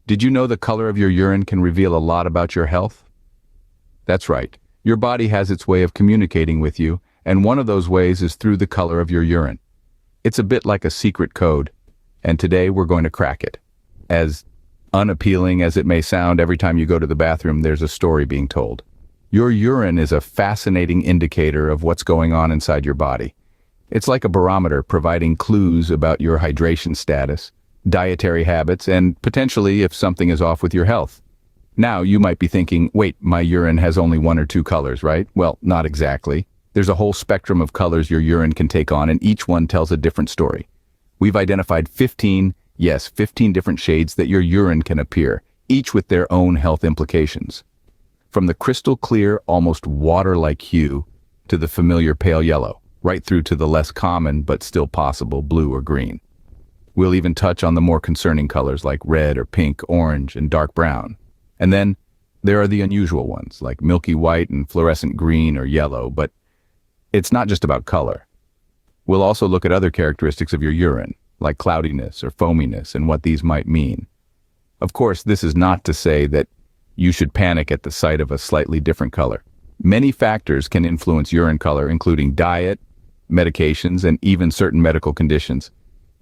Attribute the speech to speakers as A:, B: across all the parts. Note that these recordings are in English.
A: Did you know the color of your urine can reveal a lot about your health? That's right. Your body has its way of communicating with you, and one of those ways is through the color of your urine. It's a bit like a secret code, and today we're going to crack it. As unappealing as it may sound, every time you go to the bathroom, there's a story being told. Your urine is a fascinating indicator of what's going on inside your body. It's like a barometer providing clues about your hydration status, dietary habits, and potentially if something is off with your health. Now, you might be thinking, wait, my urine has only one or two colors, right? Well, not exactly. There's a whole spectrum of colors your urine can take on, and each one tells a different story. We've identified 15 different shades that your urine can appear, each with their own health implications. From the crystal clear, almost water-like hue, to the familiar pale yellow, right through to the less common but still possible blue or green. We'll even touch on the more concerning colors like red or pink, orange, and dark brown. And then there are the unusual ones, like milky white and fluorescent green or yellow, but it's not just about color. We'll also look at other characteristics of your urine, like cloudiness or foaminess and what these might mean. Of course, this is not to say that you should panic at the sight of a slightly different color. Many factors can influence urine color, including diet, medications, and even certain medical conditions.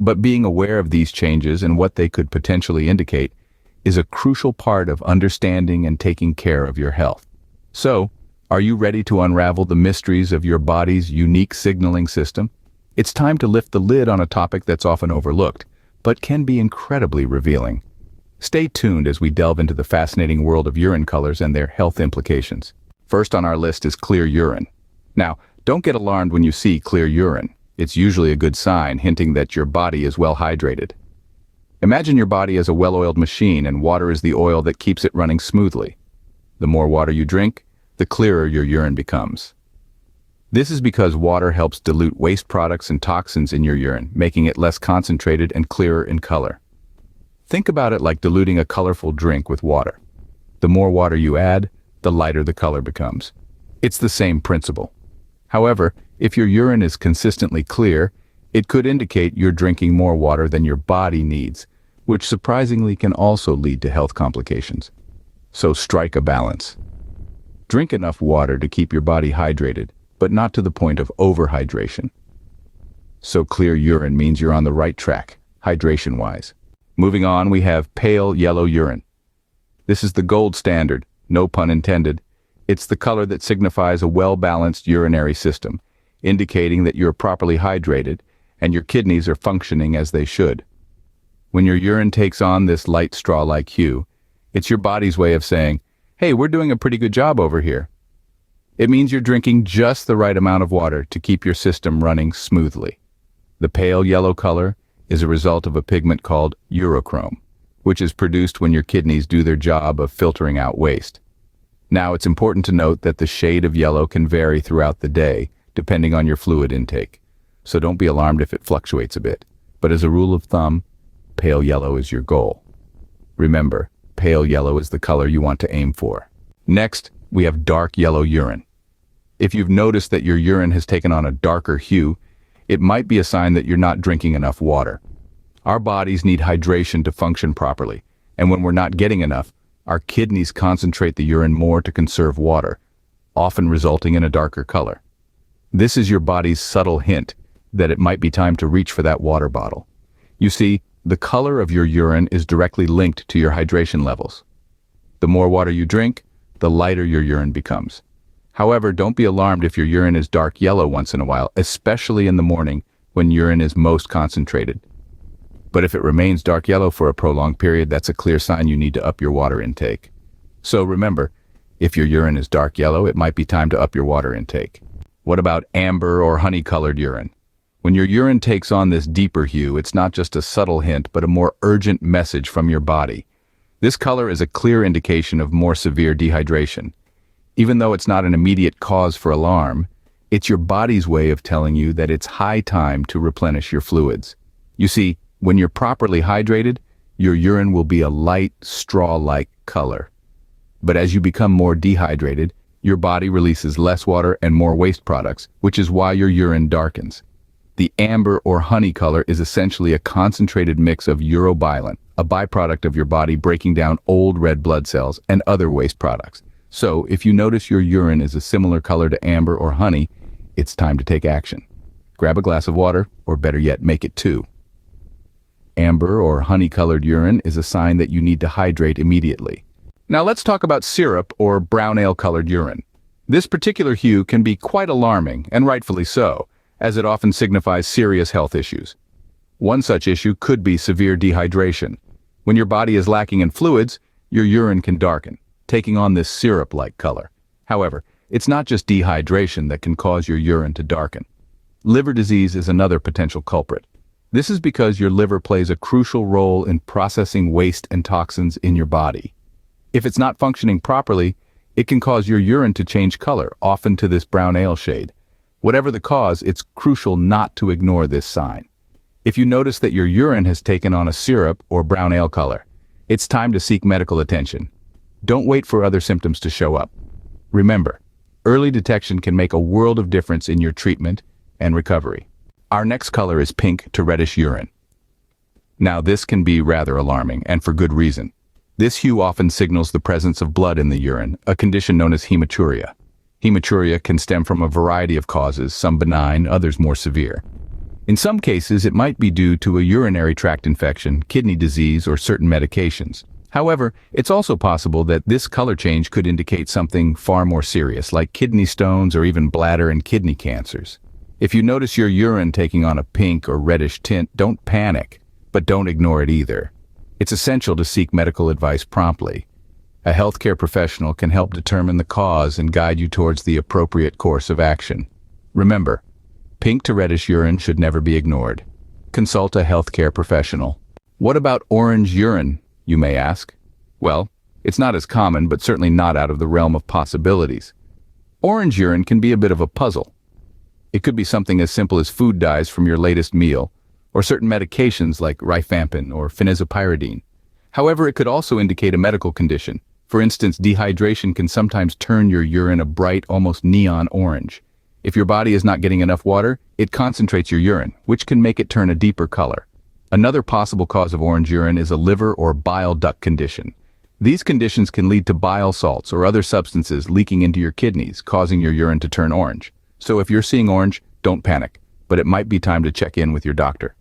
A: But being aware of these changes and what they could potentially indicate is a crucial part of understanding and taking care of your health. So, are you ready to unravel the mysteries of your body's unique signaling system? It's time to lift the lid on a topic that's often overlooked, but can be incredibly revealing. Stay tuned as we delve into the fascinating world of urine colors and their health implications. First on our list is clear urine. Now, don't get alarmed when you see clear urine. It's usually a good sign, hinting that your body is well hydrated. Imagine your body as a well-oiled machine, and water is the oil that keeps it running smoothly. The more water you drink, the clearer your urine becomes. This is because water helps dilute waste products and toxins in your urine, making it less concentrated and clearer in color. Think about it like diluting a colorful drink with water. The more water you add, the lighter the color becomes. It's the same principle. However, if your urine is consistently clear, it could indicate you're drinking more water than your body needs, which surprisingly can also lead to health complications. So strike a balance. Drink enough water to keep your body hydrated, but not to the point of overhydration. So clear urine means you're on the right track, hydration-wise. Moving on, we have pale yellow urine. This is the gold standard, no pun intended. It's the color that signifies a well-balanced urinary system, indicating that you're properly hydrated and your kidneys are functioning as they should. When your urine takes on this light straw-like hue, it's your body's way of saying, hey, we're doing a pretty good job over here. It means you're drinking just the right amount of water to keep your system running smoothly. The pale yellow color is a result of a pigment called urochrome, which is produced when your kidneys do their job of filtering out waste. Now, it's important to note that the shade of yellow can vary throughout the day, depending on your fluid intake. So don't be alarmed if it fluctuates a bit. But as a rule of thumb, pale yellow is your goal. Remember, pale yellow is the color you want to aim for. Next, we have dark yellow urine. If you've noticed that your urine has taken on a darker hue, it might be a sign that you're not drinking enough water. Our bodies need hydration to function properly, and when we're not getting enough, our kidneys concentrate the urine more to conserve water, often resulting in a darker color. This is your body's subtle hint that it might be time to reach for that water bottle. You see, the color of your urine is directly linked to your hydration levels. The more water you drink, the lighter your urine becomes. However, don't be alarmed if your urine is dark yellow once in a while, especially in the morning when urine is most concentrated. But if it remains dark yellow for a prolonged period, that's a clear sign you need to up your water intake. So remember, if your urine is dark yellow, it might be time to up your water intake. What about amber or honey-colored urine? When your urine takes on this deeper hue, it's not just a subtle hint, but a more urgent message from your body. This color is a clear indication of more severe dehydration. Even though it's not an immediate cause for alarm, it's your body's way of telling you that it's high time to replenish your fluids. You see, when you're properly hydrated, your urine will be a light, straw-like color. But as you become more dehydrated, your body releases less water and more waste products, which is why your urine darkens. The amber or honey color is essentially a concentrated mix of urobilin, a byproduct of your body breaking down old red blood cells and other waste products. So, if you notice your urine is a similar color to amber or honey, it's time to take action. Grab a glass of water, or better yet, make it two. Amber or honey-colored urine is a sign that you need to hydrate immediately. Now let's talk about syrup or brown ale-colored urine. This particular hue can be quite alarming, and rightfully so, as it often signifies serious health issues. One such issue could be severe dehydration. When your body is lacking in fluids, your urine can darken, taking on this syrup-like color. However, it's not just dehydration that can cause your urine to darken. Liver disease is another potential culprit. This is because your liver plays a crucial role in processing waste and toxins in your body. If it's not functioning properly, it can cause your urine to change color, often to this brown ale shade. Whatever the cause, it's crucial not to ignore this sign. If you notice that your urine has taken on a syrup or brown ale color, it's time to seek medical attention. Don't wait for other symptoms to show up. Remember, early detection can make a world of difference in your treatment and recovery. Our next color is pink to reddish urine. Now this can be rather alarming, and for good reason. This hue often signals the presence of blood in the urine, a condition known as hematuria. Hematuria can stem from a variety of causes, some benign, others more severe. In some cases, it might be due to a urinary tract infection, kidney disease, or certain medications. However, it's also possible that this color change could indicate something far more serious, like kidney stones or even bladder and kidney cancers. If you notice your urine taking on a pink or reddish tint, don't panic, but don't ignore it either. It's essential to seek medical advice promptly. A healthcare professional can help determine the cause and guide you towards the appropriate course of action. Remember, pink to reddish urine should never be ignored. Consult a healthcare professional. What about orange urine, you may ask? Well, it's not as common, but certainly not out of the realm of possibilities. Orange urine can be a bit of a puzzle. It could be something as simple as food dyes from your latest meal, or certain medications like rifampin or phenazopyridine. However, it could also indicate a medical condition. For instance, dehydration can sometimes turn your urine a bright, almost neon orange. If your body is not getting enough water, it concentrates your urine, which can make it turn a deeper color. Another possible cause of orange urine is a liver or bile duct condition. These conditions can lead to bile salts or other substances leaking into your kidneys, causing your urine to turn orange. So if you're seeing orange, don't panic, but it might be time to check in with your doctor.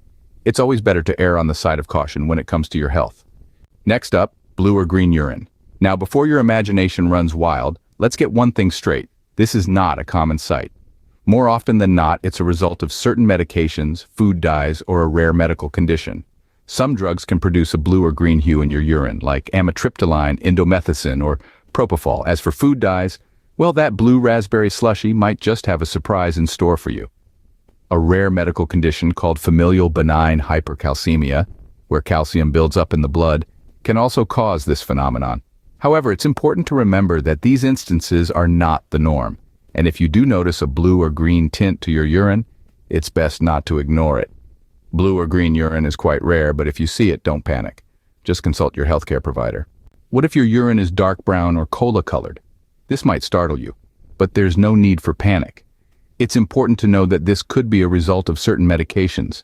A: It's always better to err on the side of caution when it comes to your health. Next up, blue or green urine. Now, before your imagination runs wild, let's get one thing straight. This is not a common sight. More often than not, it's a result of certain medications, food dyes, or a rare medical condition. Some drugs can produce a blue or green hue in your urine, like amitriptyline, indomethacin, or propofol. As for food dyes, well, that blue raspberry slushy might just have a surprise in store for you. A rare medical condition called familial benign hypercalcemia, where calcium builds up in the blood, can also cause this phenomenon. However, it's important to remember that these instances are not the norm, and if you do notice a blue or green tint to your urine, it's best not to ignore it. Blue or green urine is quite rare, but if you see it, don't panic. Just consult your healthcare provider. What if your urine is dark brown or cola-colored? This might startle you, but there's no need for panic. It's important to know that this could be a result of certain medications.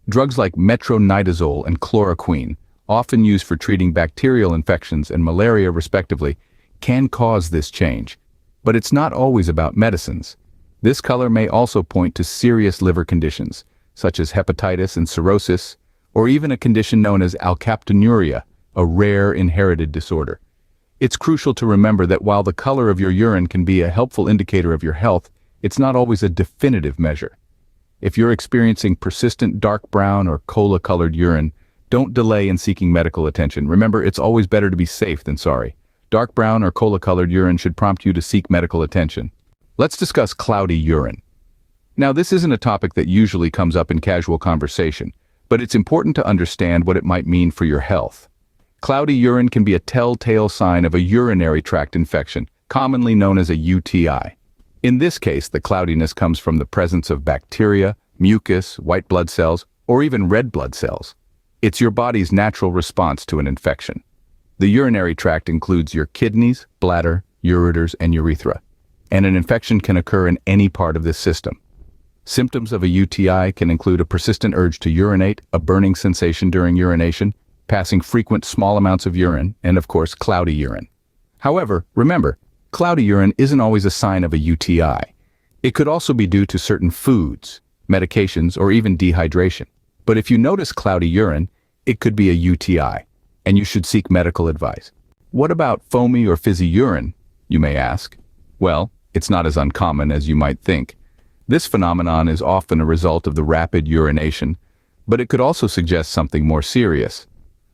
A: Drugs like metronidazole and chloroquine, often used for treating bacterial infections and malaria respectively, can cause this change. But it's not always about medicines. This color may also point to serious liver conditions, such as hepatitis and cirrhosis, or even a condition known as alkaptonuria, a rare inherited disorder. It's crucial to remember that while the color of your urine can be a helpful indicator of your health, it's not always a definitive measure. If you're experiencing persistent dark brown or cola-colored urine, don't delay in seeking medical attention. Remember, it's always better to be safe than sorry. Dark brown or cola-colored urine should prompt you to seek medical attention. Let's discuss cloudy urine. Now, this isn't a topic that usually comes up in casual conversation, but it's important to understand what it might mean for your health. Cloudy urine can be a telltale sign of a urinary tract infection, commonly known as a UTI. In this case, the cloudiness comes from the presence of bacteria, mucus, white blood cells, or even red blood cells. It's your body's natural response to an infection. The urinary tract includes your kidneys, bladder, ureters, and urethra, and an infection can occur in any part of this system. Symptoms of a UTI can include a persistent urge to urinate, a burning sensation during urination, passing frequent small amounts of urine, and of course, cloudy urine. However, remember, cloudy urine isn't always a sign of a UTI. It could also be due to certain foods, medications, or even dehydration. But if you notice cloudy urine, it could be a UTI, and you should seek medical advice. What about foamy or fizzy urine, you may ask? Well, it's not as uncommon as you might think. This phenomenon is often a result of the rapid urination, but it could also suggest something more serious.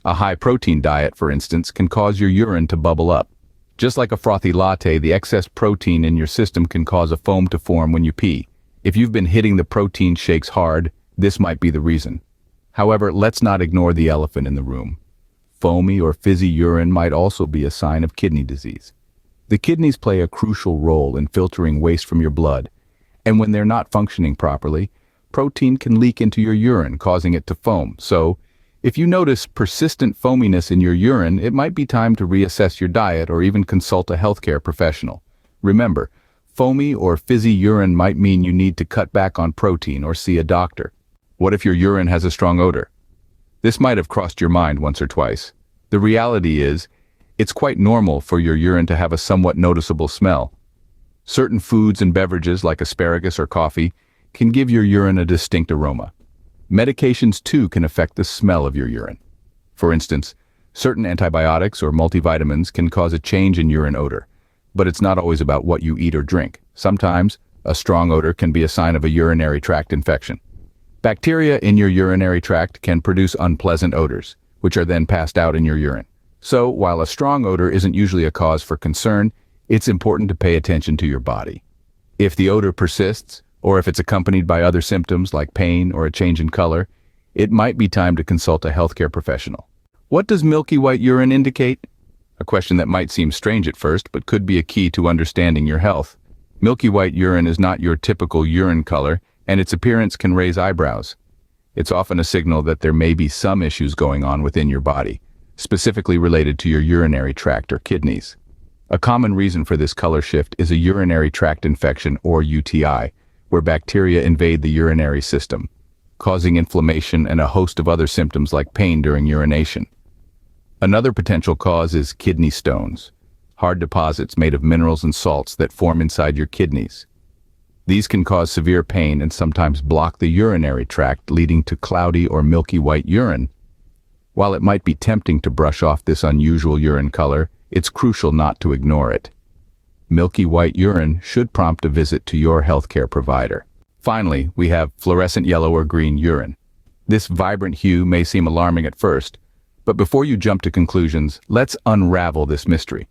A: A high-protein diet, for instance, can cause your urine to bubble up. Just like a frothy latte, the excess protein in your system can cause a foam to form when you pee. If you've been hitting the protein shakes hard, this might be the reason. However, let's not ignore the elephant in the room. Foamy or fizzy urine might also be a sign of kidney disease. The kidneys play a crucial role in filtering waste from your blood, and when they're not functioning properly, protein can leak into your urine, causing it to foam. So, if you notice persistent foaminess in your urine, it might be time to reassess your diet or even consult a healthcare professional. Remember, foamy or fizzy urine might mean you need to cut back on protein or see a doctor. What if your urine has a strong odor? This might have crossed your mind once or twice. The reality is, it's quite normal for your urine to have a somewhat noticeable smell. Certain foods and beverages like asparagus or coffee can give your urine a distinct aroma. Medications too can affect the smell of your urine. For instance, certain antibiotics or multivitamins can cause a change in urine odor, but it's not always about what you eat or drink. Sometimes, a strong odor can be a sign of a urinary tract infection. Bacteria in your urinary tract can produce unpleasant odors, which are then passed out in your urine. So, while a strong odor isn't usually a cause for concern, it's important to pay attention to your body. If the odor persists, or if it's accompanied by other symptoms like pain or a change in color, it might be time to consult a healthcare professional. What does milky white urine indicate? A question that might seem strange at first, but could be a key to understanding your health. Milky white urine is not your typical urine color, and its appearance can raise eyebrows. It's often a signal that there may be some issues going on within your body, specifically related to your urinary tract or kidneys. A common reason for this color shift is a urinary tract infection or UTI, where bacteria invade the urinary system, causing inflammation and a host of other symptoms like pain during urination. Another potential cause is kidney stones, hard deposits made of minerals and salts that form inside your kidneys. These can cause severe pain and sometimes block the urinary tract, leading to cloudy or milky white urine. While it might be tempting to brush off this unusual urine color, it's crucial not to ignore it. Milky white urine should prompt a visit to your healthcare provider. Finally, we have fluorescent yellow or green urine. This vibrant hue may seem alarming at first, but before you jump to conclusions, let's unravel this mystery.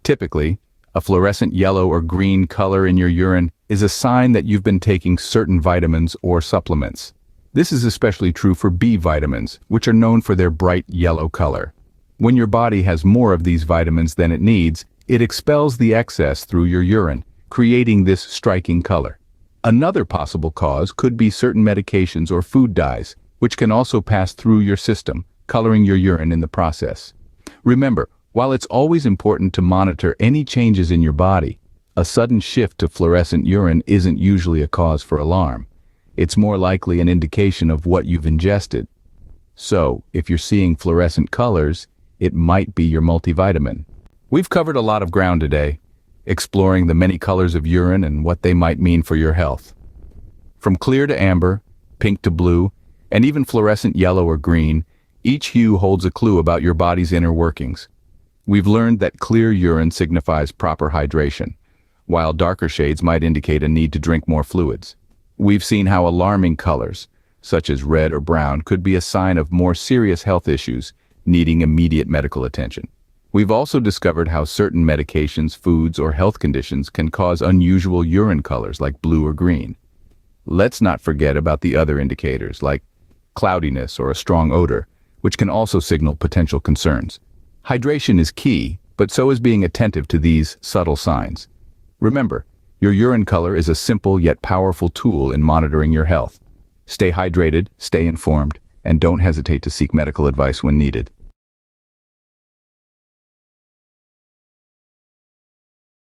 A: Typically, a fluorescent yellow or green color in your urine is a sign that you've been taking certain vitamins or supplements. This is especially true for B vitamins, which are known for their bright yellow color. When your body has more of these vitamins than it needs, it expels the excess through your urine, creating this striking color. Another possible cause could be certain medications or food dyes, which can also pass through your system, coloring your urine in the process. Remember, while it's always important to monitor any changes in your body, a sudden shift to fluorescent urine isn't usually a cause for alarm. It's more likely an indication of what you've ingested. So, if you're seeing fluorescent colors, it might be your multivitamin. We've covered a lot of ground today, exploring the many colors of urine and what they might mean for your health. From clear to amber, pink to blue, and even fluorescent yellow or green, each hue holds a clue about your body's inner workings. We've learned that clear urine signifies proper hydration, while darker shades might indicate a need to drink more fluids. We've seen how alarming colors, such as red or brown, could be a sign of more serious health issues needing immediate medical attention. We've also discovered how certain medications, foods, or health conditions can cause unusual urine colors like blue or green. Let's not forget about the other indicators like cloudiness or a strong odor, which can also signal potential concerns. Hydration is key, but so is being attentive to these subtle signs. Remember, your urine color is a simple yet powerful tool in monitoring your health. Stay hydrated, stay informed, and don't hesitate to seek medical advice when needed.